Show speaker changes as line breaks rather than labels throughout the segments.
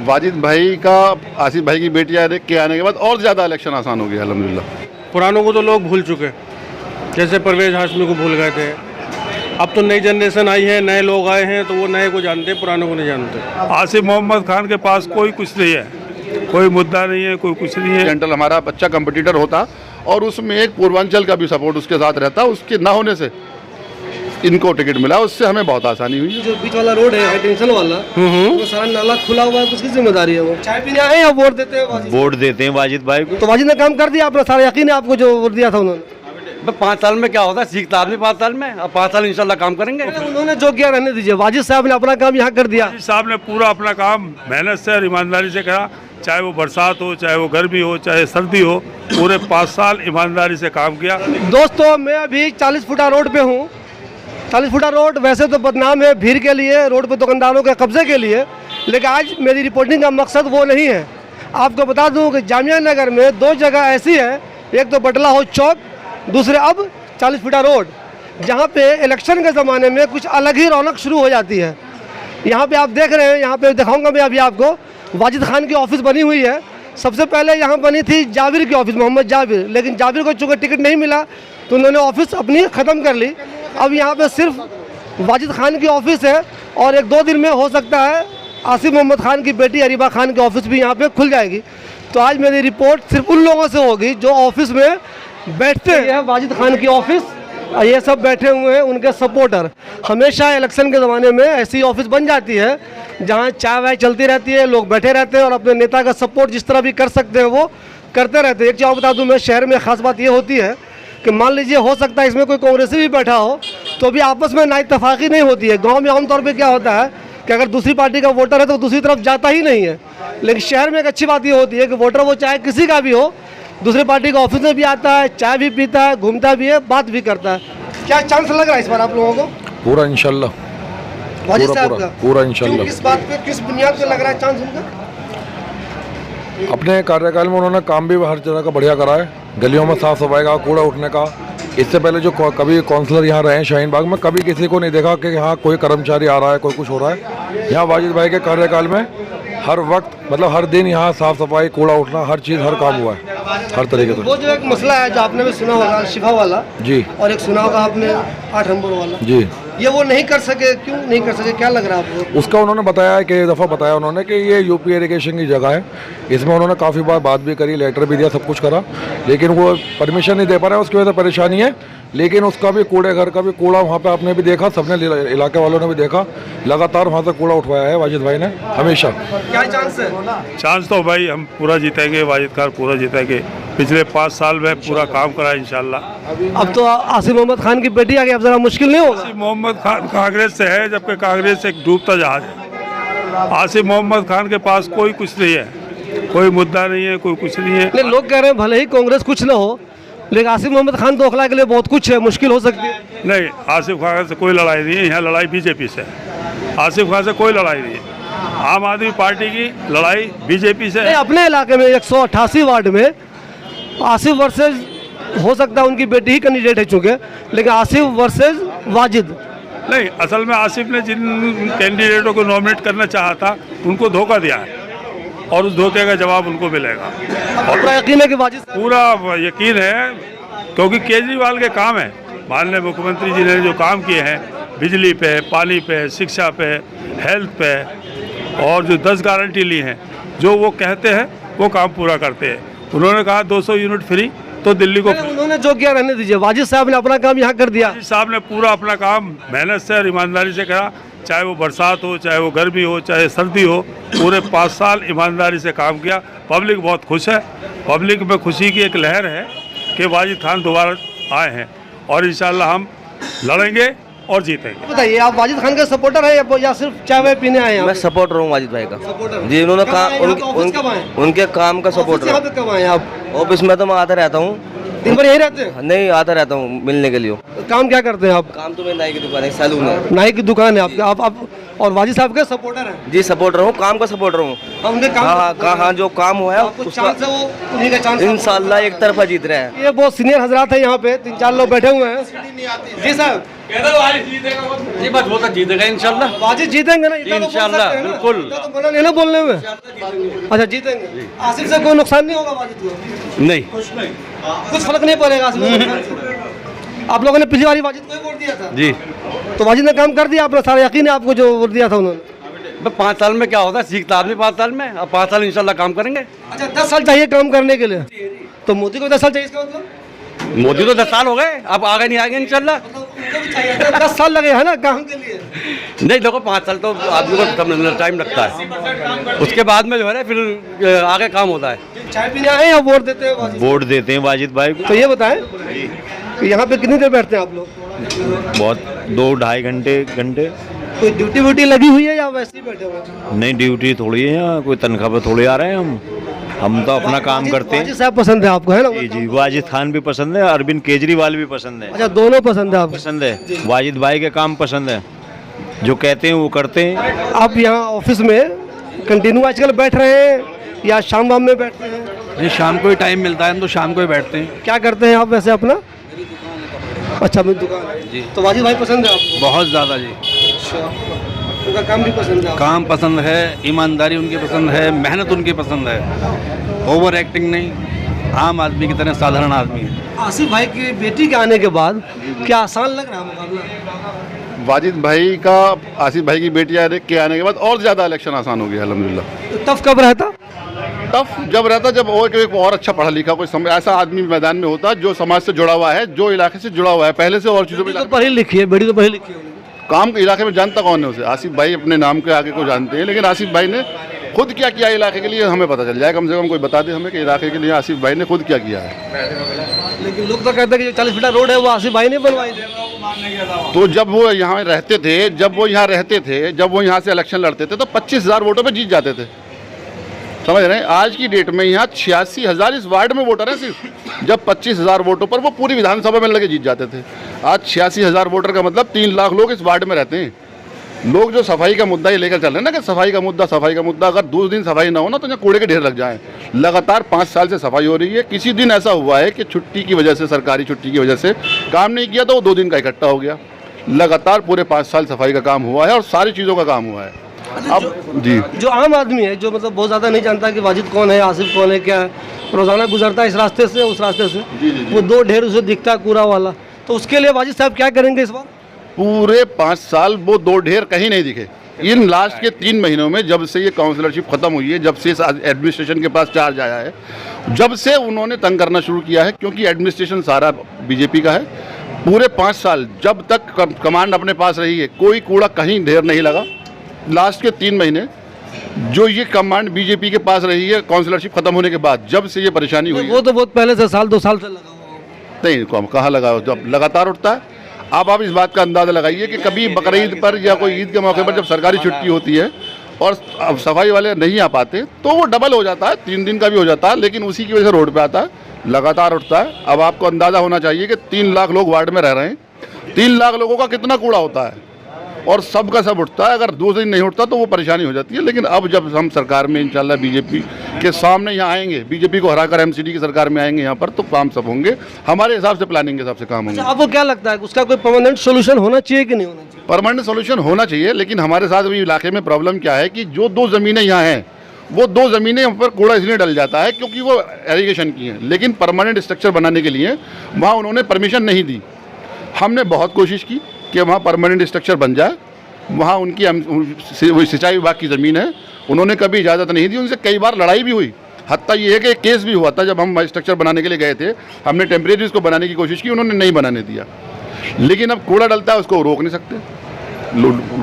वाजिद भाई का, आसिफ भाई की बेटी के आने के बाद और ज़्यादा इलेक्शन आसान हो गया अल्हम्दुलिल्लाह।
पुरानों को तो लोग भूल चुके, जैसे परवेज हाशमी को भूल गए थे। अब तो नई जनरेशन आई है, नए लोग आए हैं, तो वो नए को जानते, पुरानों को नहीं जानते।
आसिफ मोहम्मद खान के पास कोई कुछ नहीं है, कोई मुद्दा नहीं है, कोई कुछ नहीं है।
जनरल हमारा अच्छा कंपटीटर होता और उसमें एक पूर्वांचल का भी सपोर्ट उसके साथ रहता, उसके ना होने से इनको टिकट मिला, उससे हमें बहुत आसानी हुई।
जो बीच वाला रोड है हाई टेंशन वाला, वो सारा नाला खुला हुआ है, तो उसकी जिम्मेदारी है। वो चाय पीने आए या वोट देते हैं?
वोट देते हैं वाजिद भाई को।
तो वाजिद ने काम कर दिया अपना सारा, यकीन है आपको जो वोट दिया था उन्होंने?
5 साल में क्या होता है, सीखता आदमी 5 साल में, अब 5 साल इंशाल्लाह काम करेंगे।
उन्होंने जो किया रहने दीजिए, वाजिद साहब ने अपना काम यहाँ कर दिया।
वाजिद साहब ने पूरा अपना काम मेहनत से और ईमानदारी से करा, चाहे वो बरसात हो, चाहे वो गर्मी हो, चाहे सर्दी हो, पूरे 5 साल ईमानदारी से काम किया।
दोस्तों, मैं अभी 40 फुटा रोड पे हूँ। 40 फुटा रोड वैसे तो बदनाम है भीड़ के लिए, रोड पे दुकानदारों के कब्जे के लिए, लेकिन आज मेरी रिपोर्टिंग का मकसद वो नहीं है। आपको बता दूं कि जामिया नगर में 2 जगह ऐसी है, एक तो बटला हाउस चौक, दूसरे अब 40 फुटा रोड, जहाँ पे इलेक्शन के ज़माने में कुछ अलग ही रौनक शुरू हो जाती है। यहाँ पे आप देख रहे हैं, यहाँ पे दिखाऊंगा मैं अभी आपको, वाजिद खान की ऑफिस बनी हुई है। सबसे पहले यहाँ बनी थी जाबिर की ऑफिस, मोहम्मद जाबिर, लेकिन जाबिर को चूँकि टिकट नहीं मिला तो उन्होंने ऑफिस अपनी ख़त्म कर ली। अब यहाँ पे सिर्फ वाजिद खान की ऑफिस है और 1-2 दिन में हो सकता है आसिफ मोहम्मद खान की बेटी अरीबा खान की ऑफिस भी यहाँ पे खुल जाएगी। तो आज मेरी रिपोर्ट सिर्फ उन लोगों से होगी जो ऑफिस में बैठते हैं। वाजिद खान की ऑफिस, ये सब बैठे हुए हैं उनके सपोर्टर। हमेशा इलेक्शन के ज़माने में ऐसी ऑफिस बन जाती है जहाँ चाय वाय चलती रहती है, लोग बैठे रहते हैं और अपने नेता का सपोर्ट जिस तरह भी कर सकते हैं वो करते रहते हैं। एक चीज़ बता दूँ मैं, शहर में ख़ास बात ये होती है कि मान लीजिए हो सकता है इसमें कोई कांग्रेसी भी बैठा हो तो भी आपस में नाइतफाकी नहीं होती है। गांव में आमतौर पे क्या होता है कि अगर दूसरी पार्टी का वोटर है तो दूसरी तरफ जाता ही नहीं है, लेकिन शहर में एक अच्छी बात ये होती है कि वोटर वो चाहे किसी का भी हो, दूसरी पार्टी का ऑफिस में भी आता है, चाय भी पीता है, घूमता भी है, बात भी करता है। क्या चांस लग रहा है इस बार आप लोगों को?
पूरा इंशाल्लाह,
वाजिद साहब का
पूरा इंशाल्लाह।
किस बात पे, किस बुनियाद पे लग रहा है चांस उनका?
अपने कार्यकाल में उन्होंने काम भी हर तरह का बढ़िया करा है, गलियों में साफ सफाई का, कूड़ा उठने का। इससे पहले जो कभी काउंसलर यहाँ रहे हैं शाहीन बाग में, कभी किसी को नहीं देखा कि यहाँ कोई कर्मचारी आ रहा है, कोई कुछ हो रहा है। यहाँ वाजिद भाई के कार्यकाल में हर वक्त, मतलब हर दिन यहाँ साफ सफाई, कूड़ा उठना, हर चीज़, हर काम हुआ है हर तरीके से।
वो जो एक मसला है जो आपने भी सुना होगा, शिफा वाला
जी,
और एक सुना होगा आपने 8 नंबर वाला
जी,
ये वो नहीं कर सके, क्यों नहीं कर सके, क्या लग रहा है आपको?
उसका उन्होंने बताया है, कई दफ़ा बताया उन्होंने कि ये यूपी इरिगेशन की जगह है, इसमें उन्होंने काफ़ी बार बात भी करी, लेटर भी दिया, सब कुछ करा, लेकिन वो परमिशन नहीं दे पा रहे हैं, उसकी वजह से परेशानी है। लेकिन उसका भी कूड़े घर का भी कूड़ा वहाँ पे आपने भी देखा, सबने इलाके वालों ने भी देखा, लगातार वहाँ से कूड़ा उठवाया है वाजिद भाई ने हमेशा।
क्या चांस है?
चांस तो भाई हम पूरा जीतेंगे, वाजिद खान पूरा जीतेंगे। पिछले 5 साल में पूरा काम करा इंशाल्लाह।
अब तो आसिफ मोहम्मद खान की बेटी आ गई, अब जरा मुश्किल नहीं होगा?
आसिफ मोहम्मद खान कांग्रेस से है, जबकि कांग्रेस एक डूबता जहाज है। आसिफ मोहम्मद खान के पास कोई कुछ नहीं है, कोई मुद्दा नहीं है, कोई कुछ नहीं है।
लोग कह रहे हैं भले ही कांग्रेस कुछ ना हो, लेकिन आसिफ मोहम्मद खान दोखला के लिए बहुत कुछ है, मुश्किल हो सकती है।
नहीं, आसिफ खान से कोई लड़ाई नहीं है, यहाँ लड़ाई बीजेपी से है। आसिफ खान से कोई लड़ाई नहीं है, आम आदमी पार्टी की लड़ाई बीजेपी से है।
अपने इलाके में 188 वार्ड में आसिफ वर्सेज, हो सकता है उनकी बेटी ही कैंडिडेट है चूँकि, लेकिन आसिफ वर्सेज वाजिद
नहीं, असल में आसिफ ने जिन कैंडिडेटों को नॉमिनेट करना चाहा था उनको धोखा दिया है और उस धोखे का जवाब उनको मिलेगा। और
पूरा यकीन है कि वाजिद
पूरा यकीन है, क्योंकि केजरीवाल के काम है, माननीय मुख्यमंत्री जी ने जो काम किए हैं बिजली पे, पानी पे, शिक्षा पे, हेल्थ पे, और जो 10 गारंटी ली हैं, जो वो कहते हैं वो काम पूरा करते हैं। उन्होंने कहा 200 यूनिट फ्री, तो दिल्ली को
उन्होंने जो किया रहने दीजिए, वाजिद साहब ने अपना काम यहाँ कर दिया।
वाजिद साहब ने पूरा अपना काम मेहनत से और ईमानदारी से करा, चाहे वो बरसात हो, चाहे वो गर्मी हो, चाहे सर्दी हो, पूरे 5 साल ईमानदारी से काम किया। पब्लिक बहुत खुश है, पब्लिक में खुशी की एक लहर है कि वाजिद खान दोबारा आए हैं और इंशाल्लाह हम लड़ेंगे और जीतेंगे।
बताइए, आप वाजिद खान के सपोर्टर है या सिर्फ चाय वाय पीने आए हैं?
मैं सपोर्टर हूँ वाजिद भाई का
सपोर्टर
जी। उन्होंने उनके काम का
सपोर्टर।
सपोर्टर।
कब आए आप?
ऑफिस में तो मैं आता रहता हूँ,
दिन भर यही रहते हैं?
नहीं, आता रहता हूँ मिलने के लिए।
काम क्या करते हैं आप?
काम तो मेरी नाई की दुकान है, सैलून है।
नाई की दुकान है आपकी? आप और वाजिद साहब के सपोर्टर हैं।
जी सपोर्टर हूँ, काम का सपोर्टर हूँ।
उनके काम
हाँ जो काम हुआ है
आपको चांस है वो उन्हीं का चांस
इंशाल्लाह एक तरफा जीत रहे हैं।
ये बहुत सीनियर हजरात है यहाँ पे, 3-4 लोग बैठे हुए हैं। जी साहब,
ये बात होता जीतेगा इंशाल्लाह।
वाजिद जीतेंगे ना? इतना तो बोल
इंशाल्लाह,
सकते हैं ना?
बिल्कुल।
इतना तो बोला नहीं ना बोलने में। अच्छा जीतेंगे। आसिफ से कोई नुकसान नहीं होगा वाजिद को?
नहीं,
कुछ फर्क नहीं पड़ेगा आसिफ के नुकसान से। आप लोगों ने पिछली बारी वाजिद को ही वोट दिया था
जी।
तो वाजिद ने काम कर दिया, आपने सारा यकीन है आपको जो वोट दिया था उन्होंने?
5 साल में क्या होता है, सीखता आदमी 5 साल में। अब 5 साल इंशाल्लाह काम करेंगे।
अच्छा 10 साल चाहिए काम करने के लिए, तो मोदी को 10 साल चाहिए इसका मतलब?
मोदी तो 10 साल हो गए, अब आगे नहीं आएंगे इंशाल्लाह।
उनको भी चाहिए था, 10 साल लगे है ना काम के लिए।
नहीं देखो 5 साल तो आदमी को टाइम लगता है, उसके बाद में जो है ना फिर आगे काम होता है।
चाय पीने आए या वोट देते हैं वाजिद?
वोट देते हैं वाजिद भाई को।
तो ये बताएं कि यहाँ पे कितनी देर बैठते हैं आप लोग?
बहुत 2-2.5 घंटे।
कोई ड्यूटी व्यूटी लगी हुई है या वैसे ही बैठे हुए हैं?
नहीं ड्यूटी थोड़ी है यहाँ, कोई तनख्वाह पे थोड़ी आ रहे हैं हम तो अपना काम करते हैं।
वाजिद साहब पसंद है आपको, है ना?
जी वाजिद खान भी पसंद है, अरविंद केजरीवाल भी पसंद है।
अच्छा दोनों पसंद है आपको?
पसंद है, वाजिद भाई के काम पसंद है, जो कहते हैं वो करते हैं।
आप यहाँ ऑफिस में कंटिन्यू आजकल बैठ रहे हैं या शाम वाम में बैठते हैं?
ये शाम को ही टाइम मिलता है, हम तो शाम को ही बैठते हैं।
क्या करते हैं आप वैसे अपना? अच्छा मेरी दुकान है जी। तो वाजिद भाई पसंद है आपको?
बहुत ज़्यादा जी।
अच्छा उनका काम भी पसंद है आपको?
काम पसंद है, ईमानदारी उनकी पसंद है, मेहनत उनकी पसंद है, ओवर एक्टिंग नहीं, आम आदमी की तरह साधारण आदमी है।
आसिफ भाई की बेटी के आने के बाद क्या आसान लग रहा है मुकाबला?
वाजिद भाई का आसिफ भाई की बेटी के आने के बाद और ज़्यादा इलेक्शन आसान हो गया अल्हम्दुलिल्लाह।
टफ कब रहता?
टफ जब रहता जब और अच्छा पढ़ा लिखा कोई ऐसा आदमी मैदान में होता जो समाज से जुड़ा हुआ है, जो इलाके से जुड़ा हुआ है पहले से, और चीज़ों में
तो पढ़ी लिखी है, बेटी तो पढ़ी लिखी है।
काम के इलाके में जानता कौन है उसे? आसिफ भाई अपने नाम के आगे को जानते हैं, लेकिन आसिफ भाई ने खुद क्या किया इलाके के लिए हमें पता चल जाए। कम से कम कोई बता दे हमें कि इलाके के लिए आसिफ भाई ने खुद क्या किया है।
लेकिन लोग तो कहते हैं कि जो 40 फीट रोड है वो आसिफ भाई ने बनवाई थी।
तो जब वो यहाँ रहते थे, जब वो यहाँ से इलेक्शन लड़ते थे तो 25,000 वोटों पे जीत जाते थे, समझ रहे हैं? आज की डेट में यहाँ 86,000 इस वार्ड में वोटर हैं सिर्फ, जब 25,000 वोटों पर वो पूरी विधानसभा में लगे जीत जाते थे। आज 86,000 वोटर का मतलब 3 लाख लोग इस वार्ड में रहते हैं। लोग जो सफाई का मुद्दा ये लेकर चल रहे हैं ना कि सफाई का मुद्दा, अगर 2 दिन सफाई ना हो ना तो यहाँ कूड़े के ढेर लग जाएं। लगातार 5 साल से सफाई हो रही है, किसी दिन ऐसा हुआ है कि छुट्टी की वजह से, सरकारी छुट्टी की वजह से काम नहीं किया तो वो 2 दिन का इकट्ठा हो गया। लगातार पूरे 5 साल सफाई का काम हुआ है और सारी चीज़ों का काम हुआ है। अब जी
जो आम आदमी है, जो मतलब बहुत ज़्यादा नहीं जानता कि वाजिद कौन है, आसिफ कौन है, क्या है, रोज़ाना गुजरता है इस रास्ते से उस रास्ते से, वो 2 ढेर उसे दिखता है कूड़ा वाला, तो उसके लिए वाजिद साहब क्या करेंगे इस बार?
पूरे 5 साल वो 2 ढेर कहीं नहीं दिखे। इन लास्ट के 3 महीनों में, जब से ये काउंसलरशिप ख़त्म हुई है, जब से इस एडमिनिस्ट्रेशन के पास चार्ज आया है, जब से उन्होंने तंग करना शुरू किया है, क्योंकि एडमिनिस्ट्रेशन सारा बीजेपी का है। पूरे 5 साल जब तक कमांड अपने पास रही है, कोई कूड़ा कहीं ढेर नहीं लगा। लास्ट के 3 महीने जो ये कमांड बीजेपी के पास रही है काउंसलरशिप खत्म होने के बाद, जब से ये परेशानी हुई
वो तो बहुत पहले से, 1-2 साल से लगा हुआ।
नहीं कहाँ लगा हो, जब लगातार उठता है। अब आप इस बात का अंदाज़ा लगाइए कि कभी बकरीद पर या कोई ईद के मौके पर जब सरकारी छुट्टी होती है और अब सफाई वाले नहीं आ पाते तो वो डबल हो जाता है, 3 दिन का भी हो जाता है, लेकिन उसी की वजह से रोड पे आता है, लगातार उठता है। अब आपको अंदाज़ा होना चाहिए कि 3 लाख लोग वार्ड में रह रहे हैं, 3 लाख लोगों का कितना कूड़ा होता है और सब का सब उठता है। अगर 2 दिन नहीं उठता तो वो परेशानी हो जाती है। लेकिन अब जब हम सरकार में इंशाल्लाह बीजेपी के सामने यहाँ आएंगे, बीजेपी को हराकर एमसीडी की सरकार में आएंगे यहाँ पर, तो काम सब होंगे हमारे हिसाब से, प्लानिंग के हिसाब से काम होंगे।
आपको क्या लगता है उसका कोई परमानेंट सोल्यूशन होना चाहिए कि नहीं होना चाहिए?
परमानेंट सोल्यूशन होना चाहिए, लेकिन हमारे साथ अभी इलाके में प्रॉब्लम क्या है कि जो 2 ज़मीनें यहाँ हैं, वो 2 ज़मीनें पर कूड़ा इसलिए डल जाता है क्योंकि वो एरीगेशन की हैं, लेकिन परमानेंट स्ट्रक्चर बनाने के लिए वहाँ उन्होंने परमिशन नहीं दी। हमने बहुत कोशिश की कि वहाँ परमानेंट स्ट्रक्चर बन जाए। वहाँ उनकी सिंचाई विभाग की ज़मीन है, उन्होंने कभी इजाज़त नहीं दी, उनसे कई बार लड़ाई भी हुई। हत्ता ये है कि एक केस भी हुआ था जब हम स्ट्रक्चर बनाने के लिए गए थे, हमने टेम्परेरी इसको बनाने की कोशिश की, उन्होंने नहीं बनाने दिया। लेकिन अब कूड़ा डलता है उसको रोक नहीं सकते,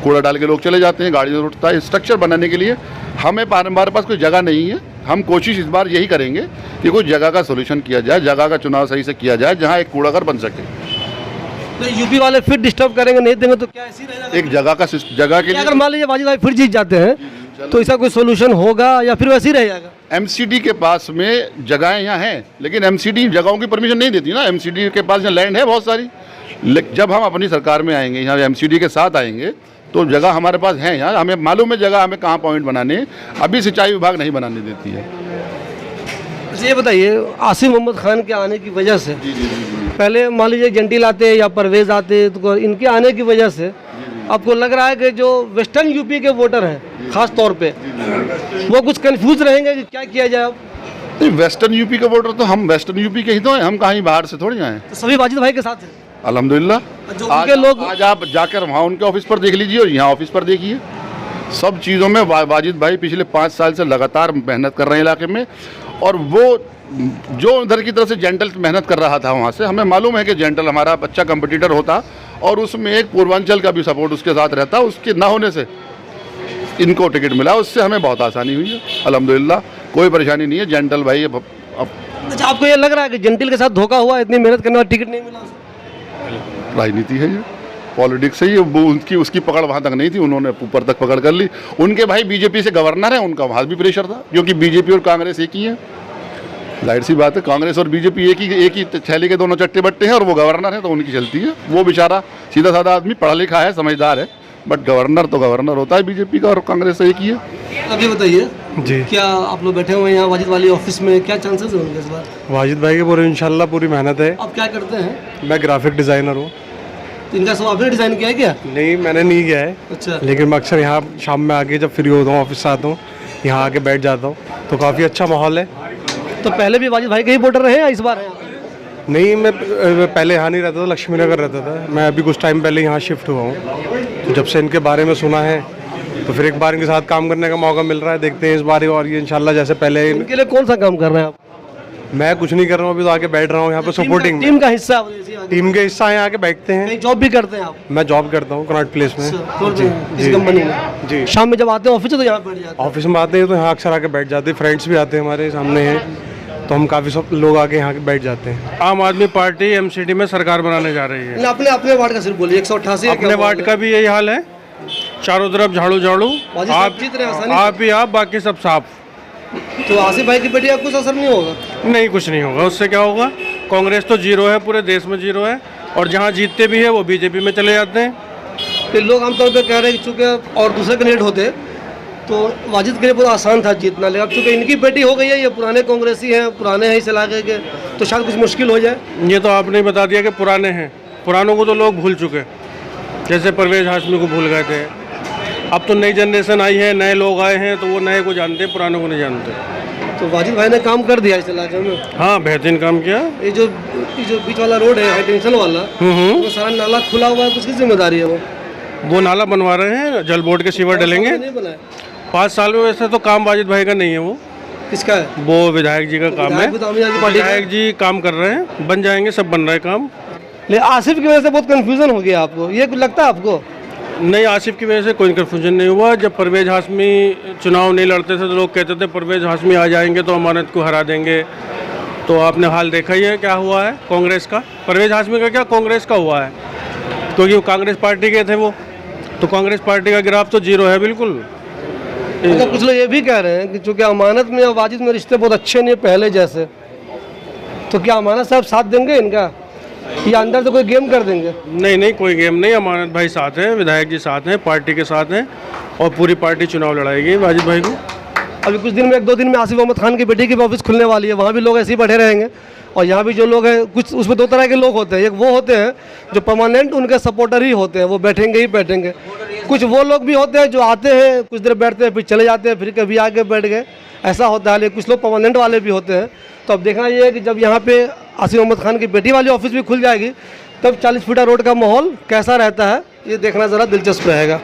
कूड़ा डाल के लोग चले जाते हैं, गाड़ी उठता है। स्ट्रक्चर बनाने के लिए हमारे पास कोई जगह नहीं है। हम कोशिश इस बार यही करेंगे कि कोई जगह का सोल्यूशन किया जाए, जगह का चुनाव सही से किया जाए जहाँ एक कूड़ाघर बन सके।
तो यूपी वाले फिर डिस्टर्ब करेंगे, नहीं देंगे तो क्या ऐसी रहेगा?
एक जगह के लिए
अगर मान लीजिए वाजिद भाई फिर जीत जाते हैं तो ऐसा कोई सोल्यूशन होगा या फिर वैसे ही रहेगा?
एमसीडी के पास में जगहें यहाँ हैं, लेकिन एमसीडी जगहों की परमिशन नहीं देती ना। एमसीडी के पास यहाँ लैंड है बहुत सारी। जब हम अपनी सरकार में आएंगे, यहाँ एमसीडी के साथ आएंगे, तो जगह हमारे पास है यहाँ, हमें मालूम है जगह हमें कहाँ पॉइंट बनाने हैं। अभी सिंचाई विभाग नहीं बनाने देती है।
अच्छा, ये बताइए आसिफ मोहम्मद खान के आने की वजह से, पहले मान लीजिए जंटील आते या परवेज आते, तो इनके आने की वजह से आपको लग रहा है कि जो वेस्टर्न यूपी के वोटर हैं खास तौर पे वो कुछ कंफ्यूज रहेंगे कि क्या किया जाए? अब
नहीं, वेस्टर्न यूपी के वोटर तो हम वेस्टर्न यूपी के ही तो हैं, हम कहीं बाहर से थोड़ी आए।
तो सभी वाजिद भाई के साथ हैं
अल्हम्दुलिल्लाह।
जो उनके लोग
आज आप जाकर वहाँ उनके ऑफिस पर देख लीजिए और यहाँ ऑफिस पर देखिए, सब चीज़ों में वाजिद भाई पिछले 5 साल से लगातार मेहनत कर रहे हैं इलाके में। और वो जो उधर की तरफ से जेंटल मेहनत कर रहा था वहाँ से, हमें मालूम है कि जेंटल हमारा अच्छा कंपटीटर होता और उसमें एक पूर्वांचल का भी सपोर्ट उसके साथ रहता, उसके ना होने से इनको टिकट मिला, उससे हमें बहुत आसानी हुई है अल्हम्दुलिल्लाह, कोई परेशानी नहीं है। जेंटल भाई अब
अच्छा, आपको ये लग रहा है कि जंटील के साथ धोखा हुआ, इतनी मेहनत करने और टिकट नहीं मिला?
राजनीति है ये, पॉलिटिक्स है ये, वो उनकी उसकी पकड़ वहाँ तक नहीं थी, उन्होंने ऊपर तक पकड़ कर ली। उनके भाई बीजेपी से गवर्नर है, उनका वहाँ भी प्रेशर था, क्योंकि बीजेपी और कांग्रेस एक ही है। जाहिर सी बात है, कांग्रेस और बीजेपी एक ही थैली के दोनों चट्टे बट्टे हैं, और वो गवर्नर है तो उनकी चलती है। वो बेचारा सीधा साधा आदमी, पढ़ा लिखा है, समझदार है, बट गवर्नर तो गवर्नर होता है बीजेपी का, और कांग्रेस एक ही है।
अभी बताइए
जी,
क्या आप लोग बैठे हुए हैं यहाँ वाजिद वाली ऑफिस में, क्या चांसेस हैं उनके इस बार?
वाजिद भाई की पूरी इंशाल्लाह पूरी मेहनत है।
आप क्या करते हैं?
मैं ग्राफिक डिज़ाइनर हूँ।
इनका सब आपने डिज़ाइन किया है क्या?
नहीं, मैंने नहीं किया है।
अच्छा,
लेकिन मैं अक्सर यहाँ शाम में आके जब फ्री होता हूँ, ऑफिस से आता हूँ, यहाँ आके बैठ जाता हूँ, तो काफ़ी अच्छा माहौल है।
तो पहले भी वाजिद भाई के ही वोटर रहे या इस बार है?
नहीं, मैं पहले यहाँ नहीं रहता था, लक्ष्मी नगर रहता था। मैं अभी कुछ टाइम पहले यहाँ शिफ्ट हुआ हूँ, तो जब से इनके बारे में सुना है तो फिर एक बार इनके साथ काम करने का मौका मिल रहा है। देखते हैं इस बार, और ये इंशाल्लाह जैसे पहले।
इनके लिए कौन सा काम कर रहे हैं आप?
मैं कुछ नहीं कर रहा हूँ, अभी तो आके बैठ रहा हूँ यहाँ पे सपोर्टिंग।
टीम का हिस्सा,
टीम के हिस्सा यहाँ आके बैठते हैं।
कहीं जॉब भी करते हैं आप?
मैं जॉब करता हूँ कनॉट प्लेस में।
इस कंपनी में?
जी।
शाम में जब आते हैं ऑफिस तो यहाँ बैठ जाते हैं?
ऑफिस में आते हैं तो यहाँ अक्सर आके बैठ जाते हैं, फ्रेंड्स भी आते हैं हमारे सामने हैं, तो हम काफ़ी सब लोग आके यहाँ बैठ जाते हैं। आम आदमी पार्टी एमसीडी में सरकार बनाने जा रही है।
अपने अपने वार्ड का सिर्फ बोलिए, 188
अपने वार्ड का भी यही हाल है, चारों तरफ झाड़ू झाड़ू, आप
जीत रहे हैं आसानी
आप ही आप, बाकी सब साफ।
तो आसिफ भाई की बेटी का कुछ असर नहीं होगा?
नहीं, कुछ नहीं होगा, उससे क्या होगा? कांग्रेस तो जीरो है, पूरे देश में जीरो है, और जहाँ जीतते भी है वो बीजेपी में चले जाते हैं।
फिर लोग आमतौर पे कह रहे हैं कि चूँकि और दूसरे कैंडिडेट होते तो वाजिद के लिए बहुत आसान था जीतना, लेकिन अब चूँकि इनकी बेटी हो गई है, ये पुराने कांग्रेसी हैं, पुराने हैं इस इलाके के, तो शायद कुछ मुश्किल हो जाए।
ये तो आपने बता दिया कि पुराने हैं, पुरानों को तो लोग भूल चुके, जैसे परवेज हाशमी को भूल गए थे। अब तो नई जनरेशन आई है, नए लोग आए हैं, तो वो नए को जानते हैं, पुरानों को नहीं जानते।
तो वाजिद भाई ने काम कर दिया इस इलाके में?
हाँ, बेहतरीन काम किया।
ये जो बीच वाला रोड है हाई टेंशन वाला, वो सारा नाला खुला हुआ है, किसकी जिम्मेदारी है
वो नाला बनवा रहे हैं, जल बोर्ड के सीवर डलेंगे।
नहीं बनाया
5 साल में। वैसे तो काम वाजिद भाई का नहीं है, वो
किसका है?
वो विधायक जी का काम है।
विधायक
विधायक जी काम कर रहे हैं, बन जाएंगे, सब बन रहा है काम।
लेकिन आसिफ की वजह से बहुत कंफ्यूजन हो गया आपको, ये कुछ लगता है आपको?
नहीं, आसिफ की वजह से कोई कंफ्यूजन नहीं हुआ। जब परवेज हाशमी चुनाव नहीं लड़ते थे तो लोग कहते थे परवेज हाशमी आ जाएंगे तो अमानत को हरा देंगे, तो आपने हाल देखा ही है क्या हुआ है कांग्रेस का। परवेज हाशमी का क्या, कांग्रेस का हुआ है, क्योंकि वो कांग्रेस पार्टी के थे वो, तो कांग्रेस पार्टी का ग्राफ तो जीरो है बिल्कुल।
अच्छा, कुछ लोग ये भी कह रहे हैं कि चूँकि अमानत में और वाजिद में रिश्ते बहुत अच्छे नहीं पहले जैसे, तो क्या अमानत साहब साथ देंगे इनका, या अंदर से कोई गेम कर देंगे?
नहीं नहीं, कोई गेम नहीं, अमानत भाई साथ हैं, विधायक जी साथ हैं, पार्टी के साथ हैं, और पूरी पार्टी चुनाव लड़ाएगी वाजिद भाई को।
अभी कुछ दिन में 1-2 दिन में आसिफ मोहम्मद खान की बेटी की ऑफिस खुलने वाली है, वहाँ भी लोग ऐसे ही बैठे रहेंगे, और यहाँ भी जो लोग हैं कुछ उसमें 2 तरह के लोग होते हैं। एक वो होते हैं जो परमानेंट उनके सपोर्टर ही होते हैं, वो बैठेंगे ही बैठेंगे। कुछ वो लोग भी होते हैं जो आते हैं, कुछ देर बैठते हैं, फिर चले जाते हैं, फिर कभी आके बैठ गए, ऐसा होता है। लेकिन कुछ लोग परमानेंट वाले भी होते हैं। तो अब देखना ये है कि जब यहाँ पे आसिफ मोहम्मद खान की बेटी वाली ऑफिस भी खुल जाएगी, तब 40 फीटा रोड का माहौल कैसा रहता है, ये देखना ज़रा दिलचस्प रहेगा।